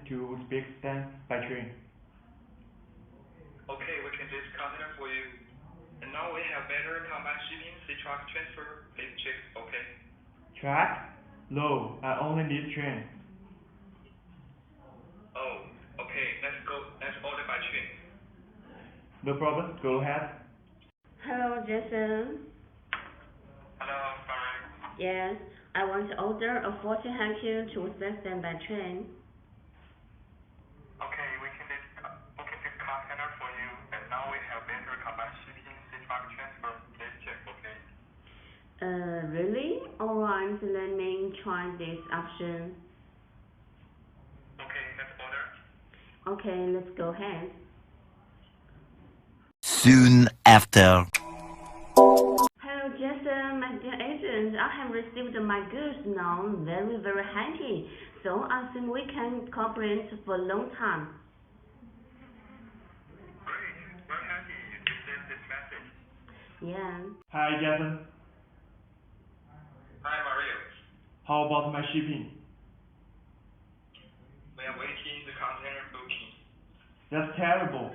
to Uzbekistan by train. Okay, we can do this container for you. And now we have better combined shipping, C-truck transfer. Please check, okay? Track? No, I only need train. Oh, okay, let's go. Let's order by train. No problem, go ahead. Hello, Jason. Hello, sorry. Yes, I want to order a 40 hanky to Uzbekistan by train. Okay, we can book this container for you. And now we have better combined shipping, C-truck transfer. Please check, okay? Really? Alright, let me try this option. Okay, let's order. Okay, let's go ahead. Soon after. Hello, Jason, my dear agent. I have received my goods now. Very, very happy. So I think we can cooperate for a long time. Great, we're happy you received this message. Yeah. Hi, Jason. Hi, Mario. How about my shipping? We are waiting the container booking. That's terrible.